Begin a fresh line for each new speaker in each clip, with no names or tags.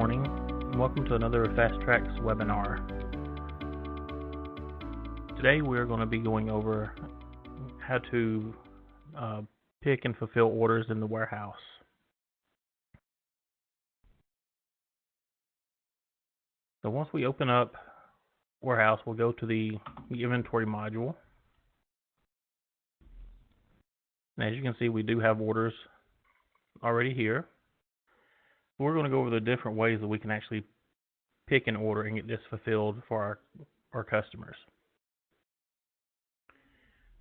morning, and welcome to another FTx webinar. Today we're going to be going over how to pick and fulfill orders in the warehouse. So once we open up Warehouse, we'll go to the inventory module. And as you can see, we do have orders already here. We're going to go over the different ways that we can actually pick an order and get this fulfilled for our customers.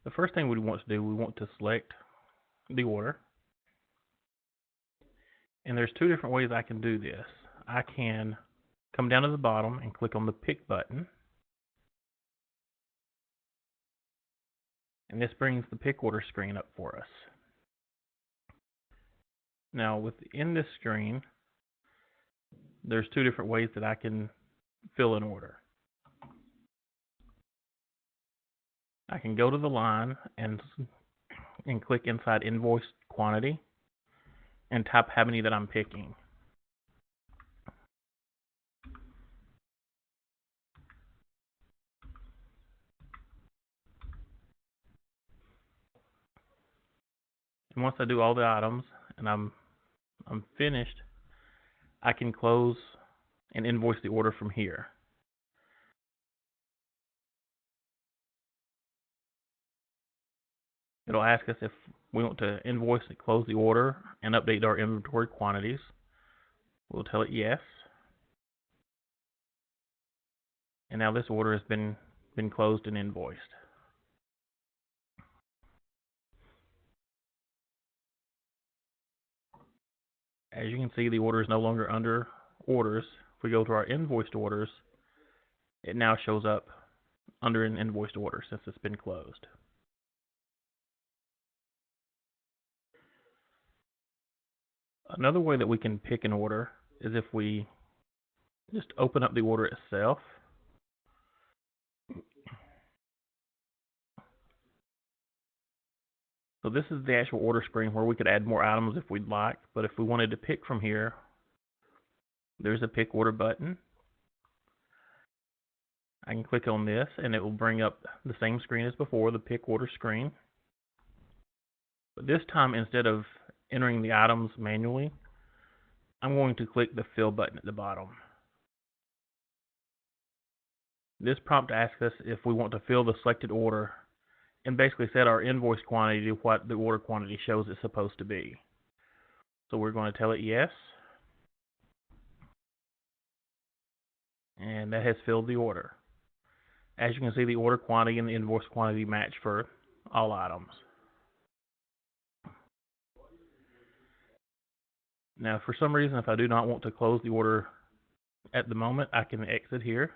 The first thing we want to do, we want to select the order. And there's two different ways I can do this. I can come down to the bottom and click on the pick button. And this brings the pick order screen up for us. Now within this screen, there's two different ways that I can fill an order. I can go to the line and click inside invoice quantity and type how many that I'm picking. And once I do all the items and I'm finished, I can close and invoice the order from here. It'll ask us if we want to invoice and close the order and update our inventory quantities. We'll tell it yes. And now this order has been closed and invoiced. As you can see, the order is no longer under orders. If we go to our invoiced orders, it now shows up under an invoiced order since it's been closed. Another way that we can pick an order is if we just open up the order itself. So this is the actual order screen where we could add more items if we'd like, but if we wanted to pick from here, there's a pick order button. I can click on this and it will bring up the same screen as before, the pick order screen. But this time, instead of entering the items manually, I'm going to click the fill button at the bottom. This prompt asks us if we want to fill the selected order and basically set our invoice quantity to what the order quantity shows it's supposed to be. So we're going to tell it yes. And that has filled the order. As you can see, the order quantity and the invoice quantity match for all items. Now, for some reason, if I do not want to close the order at the moment, I can exit here.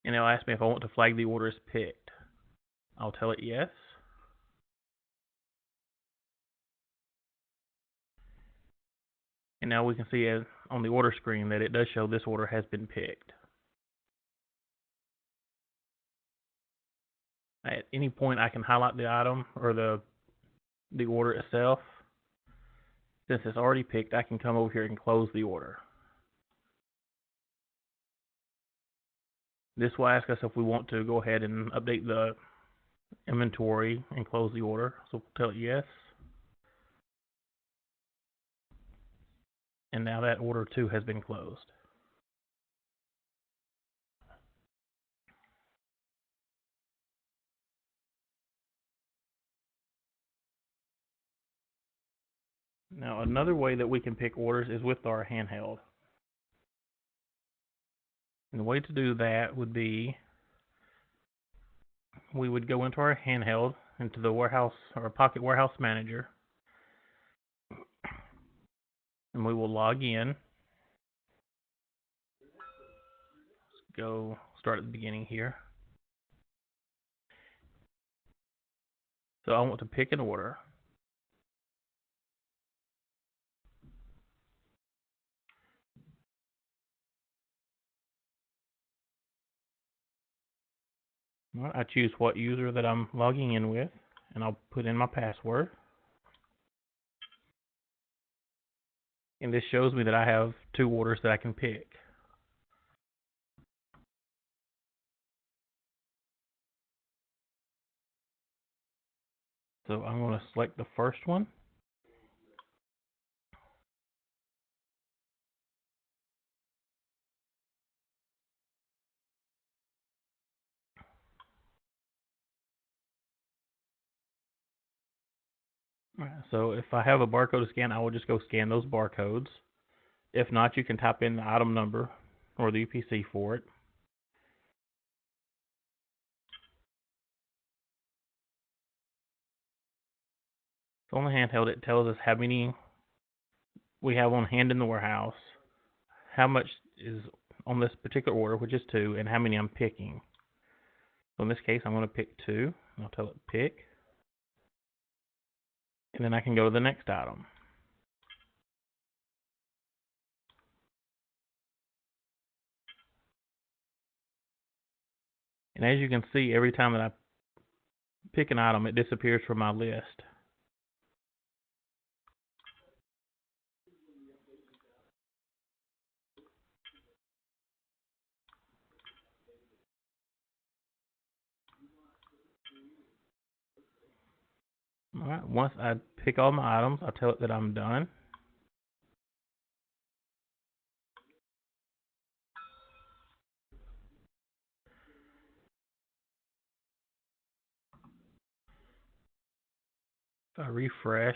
And it'll ask me if I want to flag the order as picked. I'll tell it yes. And now we can see on the order screen that it does show this order has been picked. At any point, I can highlight the item or the order itself. Since it's already picked, I can come over here and close the order. This will ask us if we want to go ahead and update the inventory and close the order. So we'll tell it yes. And now that order too has been closed. Now another way that we can pick orders is with our handheld. And the way to do that would be we would go into our handheld, into the warehouse or Pocket Warehouse Manager, and we will log in. Let's go start at the beginning here. So I want to pick an order. Well, I choose what user that I'm logging in with, and I'll put in my password. And this shows me that I have 2 orders that I can pick. So I'm going to select the first one. So if I have a barcode to scan, I will just go scan those barcodes. If not, you can type in the item number or the UPC for it. So on the handheld, it tells us how many we have on hand in the warehouse, how much is on this particular order, which is 2, and how many I'm picking. So in this case, I'm going to pick 2. I'll tell it pick. And then I can go to the next item. And as you can see, every time that I pick an item, it disappears from my list. Alright, once I pick all my items, I tell it that I'm done. If I refresh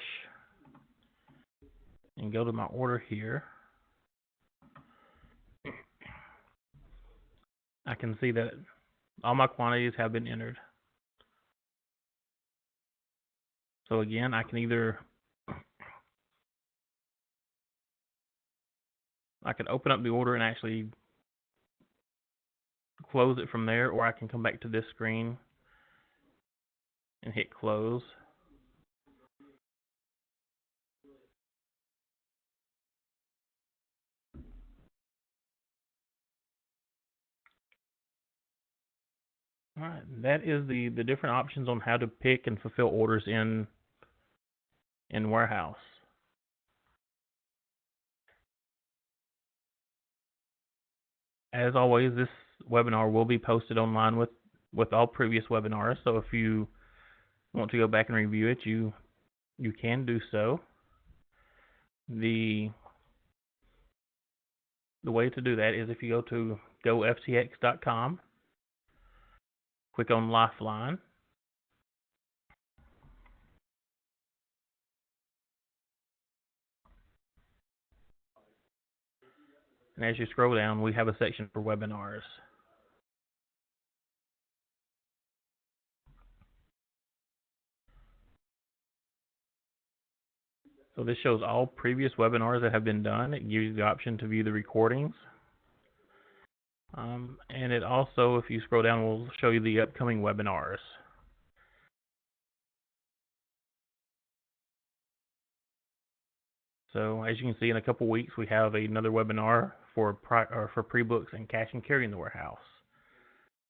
and go to my order here, I can see that all my quantities have been entered. So again, I can open up the order and actually close it from there, or I can come back to this screen and hit close. Alright, that is the different options on how to pick and fulfill orders in Warehouse. As always, this webinar will be posted online with all previous webinars, so if you want to go back and review it, you can do so. The way to do that is if you go to FTx.com, click on Lifeline, and as you scroll down, we have a section for webinars. So this shows all previous webinars that have been done. It gives you the option to view the recordings. And it also, if you scroll down, will show you the upcoming webinars. So as you can see, in a couple weeks, we have another webinar for pre-books and cash and carry in the warehouse.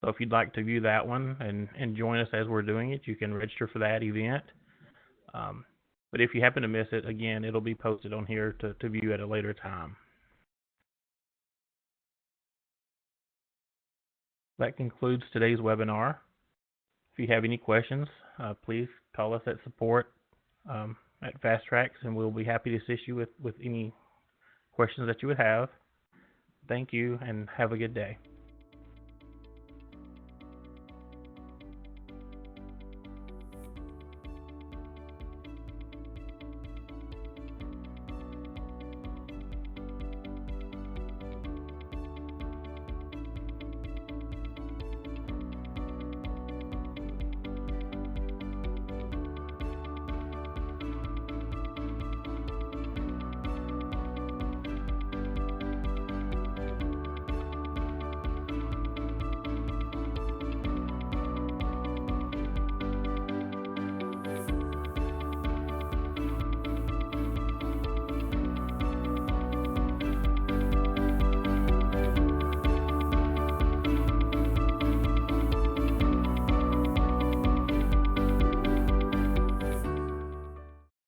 So if you'd like to view that one and join us as we're doing it, you can register for that event. But if you happen to miss it, again, it'll be posted on here to view at a later time. That concludes today's webinar. If you have any questions, please call us at support at Fast Tracks, and we'll be happy to assist you with any questions that you would have. Thank you, and have a good day.